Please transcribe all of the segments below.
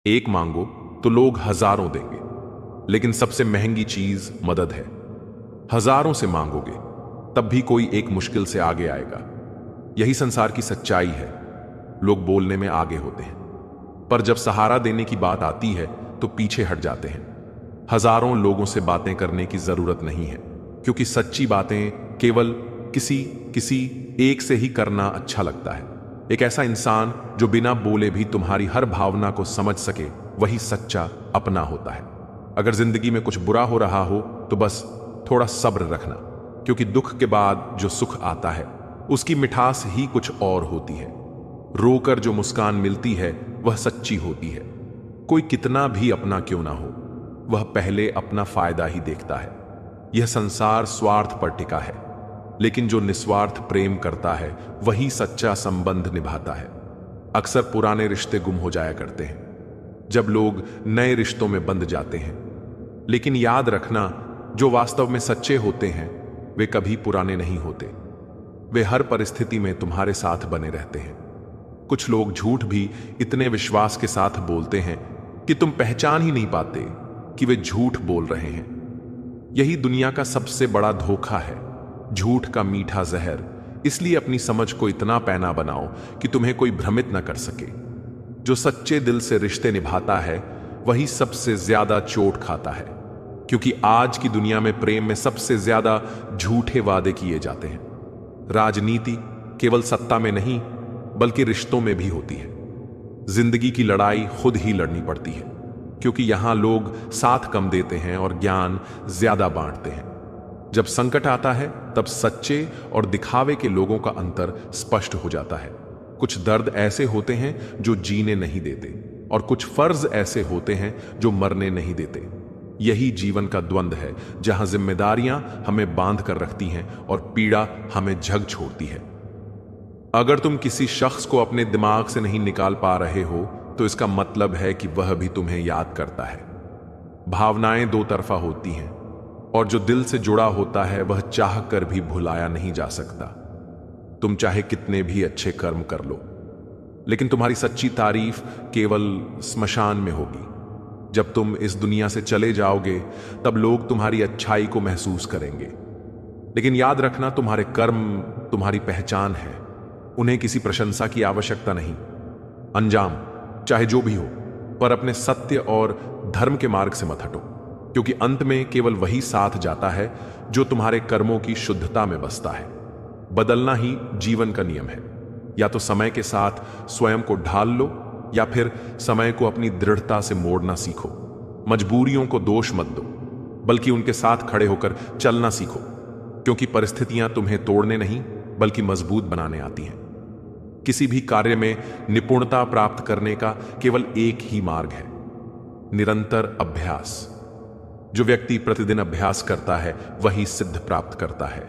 एक मांगो तो लोग हजारों देंगे, लेकिन सबसे महंगी चीज मदद है। हजारों से मांगोगे तब भी कोई एक मुश्किल से आगे आएगा। यही संसार की सच्चाई है। लोग बोलने में आगे होते हैं, पर जब सहारा देने की बात आती है तो पीछे हट जाते हैं। हजारों लोगों से बातें करने की जरूरत नहीं है, क्योंकि सच्ची बातें केवल किसी किसी एक से ही करना अच्छा लगता है। एक ऐसा इंसान जो बिना बोले भी तुम्हारी हर भावना को समझ सके, वही सच्चा अपना होता है। अगर जिंदगी में कुछ बुरा हो रहा हो तो बस थोड़ा सब्र रखना, क्योंकि दुख के बाद जो सुख आता है उसकी मिठास ही कुछ और होती है। रोकर जो मुस्कान मिलती है वह सच्ची होती है। कोई कितना भी अपना क्यों ना हो, वह पहले अपना फायदा ही देखता है। यह संसार स्वार्थ पर टिका है, लेकिन जो निस्वार्थ प्रेम करता है वही सच्चा संबंध निभाता है। अक्सर पुराने रिश्ते गुम हो जाया करते हैं जब लोग नए रिश्तों में बंध जाते हैं, लेकिन याद रखना, जो वास्तव में सच्चे होते हैं वे कभी पुराने नहीं होते। वे हर परिस्थिति में तुम्हारे साथ बने रहते हैं। कुछ लोग झूठ भी इतने विश्वास के साथ बोलते हैं कि तुम पहचान ही नहीं पाते कि वे झूठ बोल रहे हैं। यही दुनिया का सबसे बड़ा धोखा है, झूठ का मीठा जहर। इसलिए अपनी समझ को इतना पैना बनाओ कि तुम्हें कोई भ्रमित न कर सके। जो सच्चे दिल से रिश्ते निभाता है वही सबसे ज्यादा चोट खाता है, क्योंकि आज की दुनिया में प्रेम में सबसे ज्यादा झूठे वादे किए जाते हैं। राजनीति केवल सत्ता में नहीं बल्कि रिश्तों में भी होती है। जिंदगी की लड़ाई खुद ही लड़नी पड़ती है, क्योंकि यहां लोग साथ कम देते हैं और ज्ञान ज्यादा बांटते हैं। जब संकट आता है तब सच्चे और दिखावे के लोगों का अंतर स्पष्ट हो जाता है। कुछ दर्द ऐसे होते हैं जो जीने नहीं देते, और कुछ फर्ज ऐसे होते हैं जो मरने नहीं देते। यही जीवन का द्वंद है, जहां जिम्मेदारियां हमें बांध कर रखती हैं और पीड़ा हमें झग छोड़ती है। अगर तुम किसी शख्स को अपने दिमाग से नहीं निकाल पा रहे हो तो इसका मतलब है कि वह भी तुम्हें याद करता है। भावनाएं दो तरफा होती हैं, और जो दिल से जुड़ा होता है वह चाह कर भी भुलाया नहीं जा सकता। तुम चाहे कितने भी अच्छे कर्म कर लो, लेकिन तुम्हारी सच्ची तारीफ केवल स्मशान में होगी। जब तुम इस दुनिया से चले जाओगे तब लोग तुम्हारी अच्छाई को महसूस करेंगे, लेकिन याद रखना, तुम्हारे कर्म तुम्हारी पहचान है। उन्हें किसी प्रशंसा की आवश्यकता नहीं। अंजाम चाहे जो भी हो, पर अपने सत्य और धर्म के मार्ग से मत हटो, क्योंकि अंत में केवल वही साथ जाता है जो तुम्हारे कर्मों की शुद्धता में बसता है। बदलना ही जीवन का नियम है। या तो समय के साथ स्वयं को ढाल लो, या फिर समय को अपनी दृढ़ता से मोड़ना सीखो। मजबूरियों को दोष मत दो, बल्कि उनके साथ खड़े होकर चलना सीखो, क्योंकि परिस्थितियां तुम्हें तोड़ने नहीं बल्कि मजबूत बनाने आती हैं। किसी भी कार्य में निपुणता प्राप्त करने का केवल एक ही मार्ग है, निरंतर अभ्यास। जो व्यक्ति प्रतिदिन अभ्यास करता है वही सिद्ध प्राप्त करता है।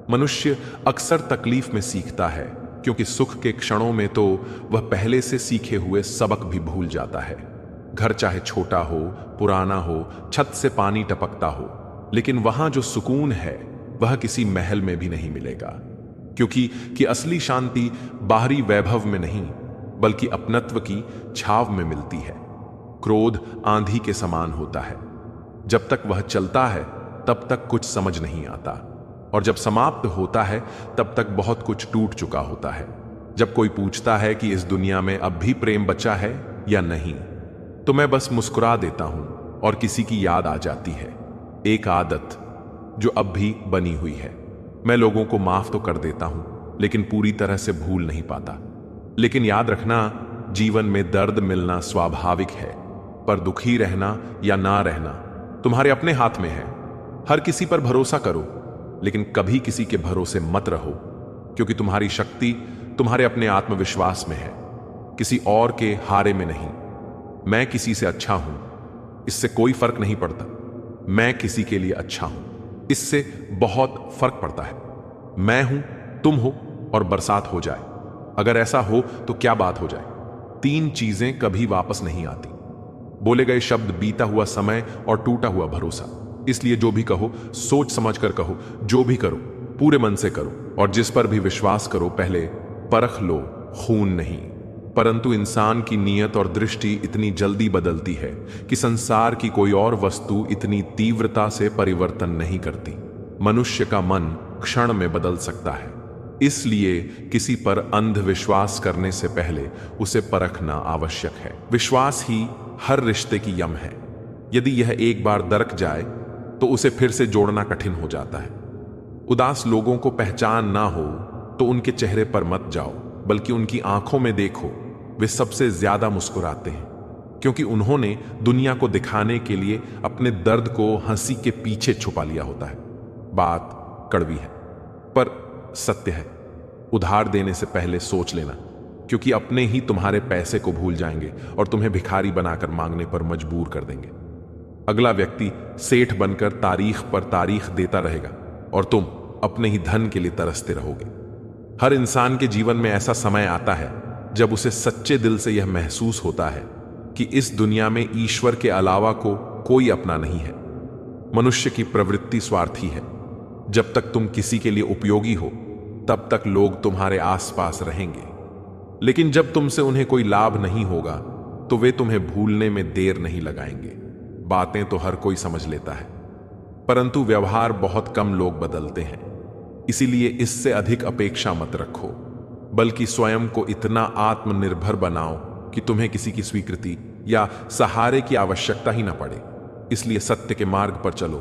मनुष्य अक्सर तकलीफ में सीखता है, क्योंकि सुख के क्षणों में तो वह पहले से सीखे हुए सबक भी भूल जाता है। घर चाहे छोटा हो, पुराना हो, छत से पानी टपकता हो, लेकिन वहां जो सुकून है वह किसी महल में भी नहीं मिलेगा, क्योंकि असली शांति बाहरी वैभव में नहीं बल्कि अपनत्व की छाव में मिलती है। क्रोध आंधी के समान होता है, जब तक वह चलता है तब तक कुछ समझ नहीं आता, और जब समाप्त होता है तब तक बहुत कुछ टूट चुका होता है। जब कोई पूछता है कि इस दुनिया में अब भी प्रेम बचा है या नहीं, तो मैं बस मुस्कुरा देता हूं, और किसी की याद आ जाती है, एक आदत जो अब भी बनी हुई है। मैं लोगों को माफ तो कर देता हूं, लेकिन पूरी तरह से भूल नहीं पाता। लेकिन याद रखना, जीवन में दर्द मिलना स्वाभाविक है, पर दुखी रहना या ना रहना तुम्हारे अपने हाथ में है। हर किसी पर भरोसा करो, लेकिन कभी किसी के भरोसे मत रहो, क्योंकि तुम्हारी शक्ति तुम्हारे अपने आत्मविश्वास में है, किसी और के हारे में नहीं। मैं किसी से अच्छा हूं, इससे कोई फर्क नहीं पड़ता। मैं किसी के लिए अच्छा हूं, इससे बहुत फर्क पड़ता है। मैं हूं, तुम हो और बरसात हो जाए। अगर ऐसा हो तो क्या बात हो जाए। 3 चीजें कभी वापस नहीं आती, बोले गए शब्द, बीता हुआ समय और टूटा हुआ भरोसा। इसलिए जो भी कहो सोच समझ कर कहो, जो भी करो पूरे मन से करो, और जिस पर भी विश्वास करो पहले परख लो, खून नहीं परंतु इंसान की नीयत और दृष्टि इतनी जल्दी बदलती है कि संसार की कोई और वस्तु इतनी तीव्रता से परिवर्तन नहीं करती। मनुष्य का मन क्षण में बदल सकता है, इसलिए किसी पर अंधविश्वास करने से पहले उसे परखना आवश्यक है। विश्वास ही हर रिश्ते की यम है। यदि यह एक बार दरक जाए तो उसे फिर से जोड़ना कठिन हो जाता है। उदास लोगों को पहचान ना हो तो उनके चेहरे पर मत जाओ, बल्कि उनकी आंखों में देखो। वे सबसे ज्यादा मुस्कुराते हैं, क्योंकि उन्होंने दुनिया को दिखाने के लिए अपने दर्द को हंसी के पीछे छुपा लिया होता है। बात कड़वी है पर सत्य है। उधार देने से पहले सोच लेना, क्योंकि अपने ही तुम्हारे पैसे को भूल जाएंगे और तुम्हें भिखारी बनाकर मांगने पर मजबूर कर देंगे। अगला व्यक्ति सेठ बनकर तारीख पर तारीख देता रहेगा और तुम अपने ही धन के लिए तरसते रहोगे। हर इंसान के जीवन में ऐसा समय आता है जब उसे सच्चे दिल से यह महसूस होता है कि इस दुनिया में ईश्वर के अलावा को कोई अपना नहीं है। मनुष्य की प्रवृत्ति स्वार्थी है। जब तक तुम किसी के लिए उपयोगी हो तब तक लोग तुम्हारे आसपास रहेंगे, लेकिन जब तुमसे उन्हें कोई लाभ नहीं होगा तो वे तुम्हें भूलने में देर नहीं लगाएंगे। बातें तो हर कोई समझ लेता है, परंतु व्यवहार बहुत कम लोग बदलते हैं। इसीलिए इससे अधिक अपेक्षा मत रखो, बल्कि स्वयं को इतना आत्मनिर्भर बनाओ कि तुम्हें किसी की स्वीकृति या सहारे की आवश्यकता ही ना पड़े। इसलिए सत्य के मार्ग पर चलो,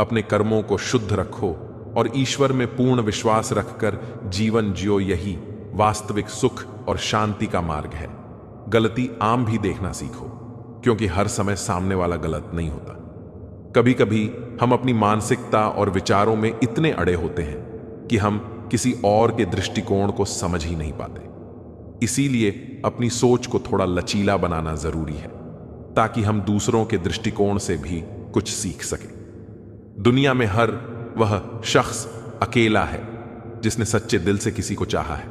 अपने कर्मों को शुद्ध रखो और ईश्वर में पूर्ण विश्वास रखकर जीवन जियो। यही वास्तविक सुख और शांति का मार्ग है। गलती आम भी देखना सीखो, क्योंकि हर समय सामने वाला गलत नहीं होता। कभी कभी हम अपनी मानसिकता और विचारों में इतने अड़े होते हैं कि हम किसी और के दृष्टिकोण को समझ ही नहीं पाते। इसीलिए अपनी सोच को थोड़ा लचीला बनाना जरूरी है, ताकि हम दूसरों के दृष्टिकोण से भी कुछ सीख सकें। दुनिया में हर वह शख्स अकेला है जिसने सच्चे दिल से किसी को चाहा है।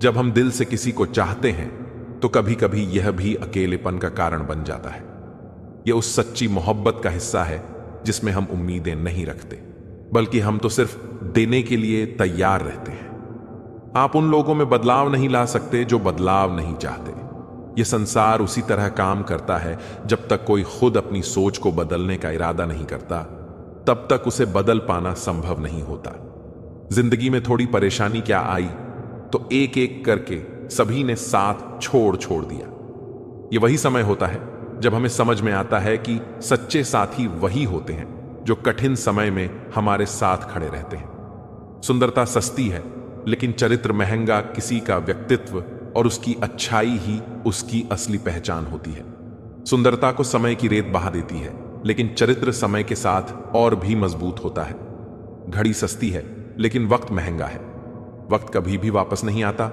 जब हम दिल से किसी को चाहते हैं तो कभी कभी यह भी अकेलेपन का कारण बन जाता है। यह उस सच्ची मोहब्बत का हिस्सा है जिसमें हम उम्मीदें नहीं रखते, बल्कि हम तो सिर्फ देने के लिए तैयार रहते हैं। आप उन लोगों में बदलाव नहीं ला सकते जो बदलाव नहीं चाहते। यह संसार उसी तरह काम करता है। जब तक कोई खुद अपनी सोच को बदलने का इरादा नहीं करता, तब तक उसे बदल पाना संभव नहीं होता। जिंदगी में थोड़ी परेशानी क्या आई तो एक एक करके सभी ने साथ छोड़ दिया। यह वही समय होता है जब हमें समझ में आता है कि सच्चे साथी वही होते हैं जो कठिन समय में हमारे साथ खड़े रहते हैं। सुंदरता सस्ती है, लेकिन चरित्र महंगा। किसी का व्यक्तित्व और उसकी अच्छाई ही उसकी असली पहचान होती है। सुंदरता को समय की रेत बहा देती है, लेकिन चरित्र समय के साथ और भी मजबूत होता है। घड़ी सस्ती है, लेकिन वक्त महंगा है। वक्त कभी भी वापस नहीं आता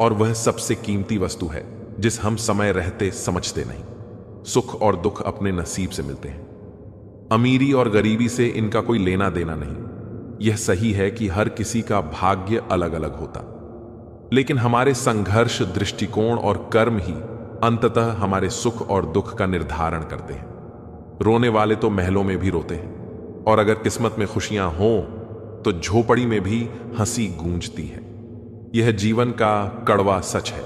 और वह सबसे कीमती वस्तु है जिस हम समय रहते समझते नहीं। सुख और दुख अपने नसीब से मिलते हैं। अमीरी और गरीबी से इनका कोई लेना देना नहीं। यह सही है कि हर किसी का भाग्य अलग अलग होता, लेकिन हमारे संघर्ष, दृष्टिकोण और कर्म ही अंततः हमारे सुख और दुख का निर्धारण करते हैं। रोने वाले तो महलों में भी रोते हैं, और अगर किस्मत में खुशियां हों तो झोपड़ी में भी हंसी गूंजती है। यह जीवन का कड़वा सच है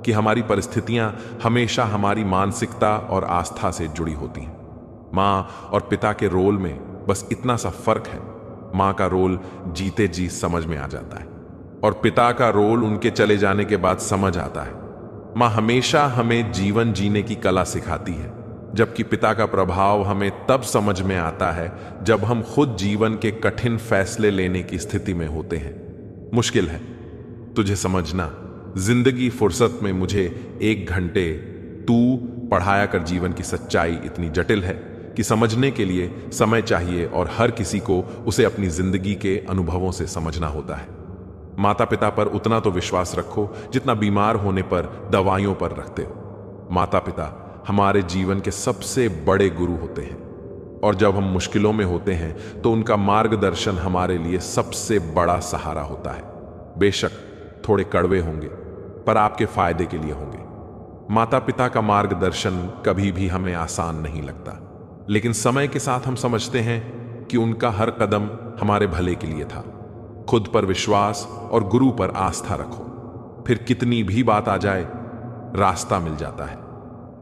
कि हमारी परिस्थितियां हमेशा हमारी मानसिकता और आस्था से जुड़ी होती हैं। मां और पिता के रोल में बस इतना सा फर्क है। मां का रोल जीते जी समझ में आ जाता है, और पिता का रोल उनके चले जाने के बाद समझ आता है। मां हमेशा हमें जीवन जीने की कला सिखाती है, जबकि पिता का प्रभाव हमें तब समझ में आता है जब हम खुद जीवन के कठिन फैसले लेने की स्थिति में होते हैं। मुश्किल है तुझे समझना। जिंदगी फुर्सत में मुझे 1 घंटे तू पढ़ाया कर। जीवन की सच्चाई इतनी जटिल है कि समझने के लिए समय चाहिए, और हर किसी को उसे अपनी जिंदगी के अनुभवों से समझना होता है। माता पिता पर उतना तो विश्वास रखो जितना बीमार होने पर दवाइयों पर रखते हो। माता पिता हमारे जीवन के सबसे बड़े गुरु होते हैं, और जब हम मुश्किलों में होते हैं तो उनका मार्गदर्शन हमारे लिए सबसे बड़ा सहारा होता है। बेशक थोड़े कड़वे होंगे, पर आपके फायदे के लिए होंगे। माता पिता का मार्गदर्शन कभी भी हमें आसान नहीं लगता, लेकिन समय के साथ हम समझते हैं कि उनका हर कदम हमारे भले के लिए था। खुद पर विश्वास और गुरु पर आस्था रखो, फिर कितनी भी बात आ जाए रास्ता मिल जाता है।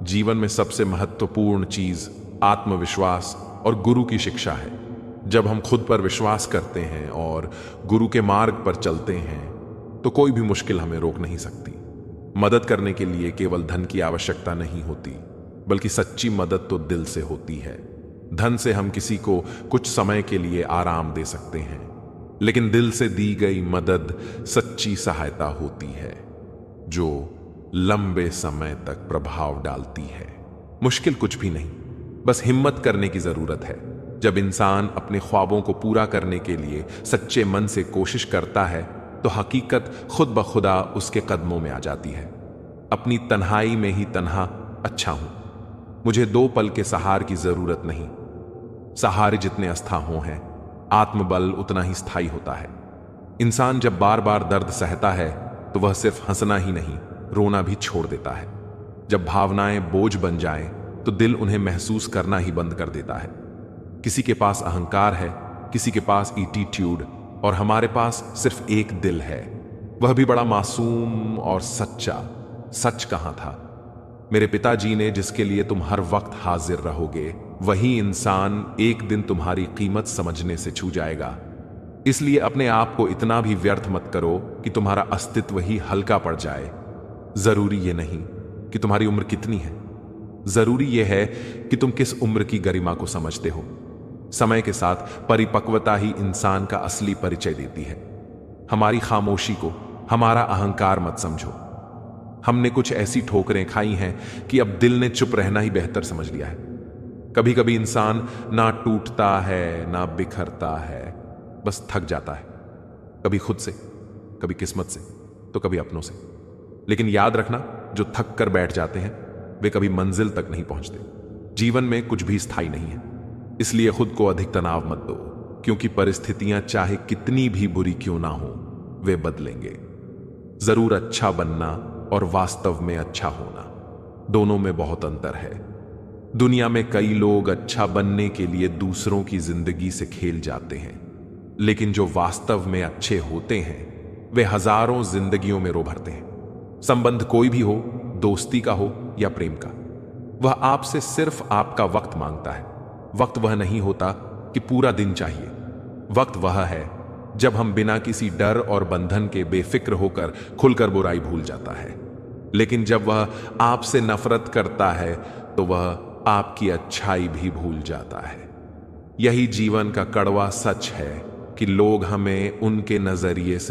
जीवन में सबसे महत्वपूर्ण चीज आत्मविश्वास और गुरु की शिक्षा है। जब हम खुद पर विश्वास करते हैं और गुरु के मार्ग पर चलते हैं तो कोई भी मुश्किल हमें रोक नहीं सकती। मदद करने के लिए केवल धन की आवश्यकता नहीं होती, बल्कि सच्ची मदद तो दिल से होती है। धन से हम किसी को कुछ समय के लिए आराम दे सकते हैं, लेकिन दिल से दी गई मदद सच्ची सहायता होती है, जो लंबे समय तक प्रभाव डालती है। मुश्किल कुछ भी नहीं, बस हिम्मत करने की जरूरत है। जब इंसान अपने ख्वाबों को पूरा करने के लिए सच्चे मन से कोशिश करता है तो हकीकत खुद ब खुदा उसके कदमों में आ जाती है। अपनी तन्हाई में ही तन्हा अच्छा हूं, मुझे 2 पल के सहारे की जरूरत नहीं। सहारे जितने अस्थाई हैं, आत्मबल उतना ही स्थायी होता है। इंसान जब बार बार दर्द सहता है तो वह सिर्फ हंसना ही नहीं, रोना भी छोड़ देता है। जब भावनाएं बोझ बन जाएं तो दिल उन्हें महसूस करना ही बंद कर देता है। किसी के पास अहंकार है, किसी के पास एटीट्यूड, और हमारे पास सिर्फ एक दिल है, वह भी बड़ा मासूम और सच्चा। सच कहां था? मेरे पिताजी ने जिसके लिए तुम हर वक्त हाजिर रहोगे, वही इंसान एक दिन तुम्हारी कीमत समझने से छू जाएगा। इसलिए अपने आप को इतना भी व्यर्थ मत करो कि तुम्हारा अस्तित्व ही हल्का पड़ जाए। जरूरी यह नहीं कि तुम्हारी उम्र कितनी है, जरूरी यह है कि तुम किस उम्र की गरिमा को समझते हो। समय के साथ परिपक्वता ही इंसान का असली परिचय देती है। हमारी खामोशी को हमारा अहंकार मत समझो। हमने कुछ ऐसी ठोकरें खाई हैं कि अब दिल ने चुप रहना ही बेहतर समझ लिया है। कभी कभी इंसान ना टूटता है ना बिखरता है, बस थक जाता है, कभी खुद से, कभी किस्मत से, तो कभी अपनों से। लेकिन याद रखना, जो थक कर बैठ जाते हैं वे कभी मंजिल तक नहीं पहुंचते। जीवन में कुछ भी स्थायी नहीं है, इसलिए खुद को अधिक तनाव मत दो, क्योंकि परिस्थितियां चाहे कितनी भी बुरी क्यों ना हो, वे बदलेंगे। जरूर अच्छा बनना और वास्तव में अच्छा होना, दोनों में बहुत अंतर है। दुनिया में कई लोग अच्छा बनने के लिए दूसरों की जिंदगी से खेल जाते हैं, लेकिन जो वास्तव में अच्छे होते हैं वे हजारों जिंदगियों में रो भरते हैं। संबंध कोई भी हो, दोस्ती का हो या प्रेम का, वह आपसे सिर्फ आपका वक्त मांगता है। वक्त वह नहीं होता कि पूरा दिन चाहिए। वक्त वह है जब हम बिना किसी डर और बंधन के बेफिक्र होकर खुलकर बुराई भूल जाता है। लेकिन जब वह आपसे नफरत करता है तो वह आपकी अच्छाई भी भूल जाता है। यही जीवन का कड़वा सच है कि लोग हमें उनके नजरिए से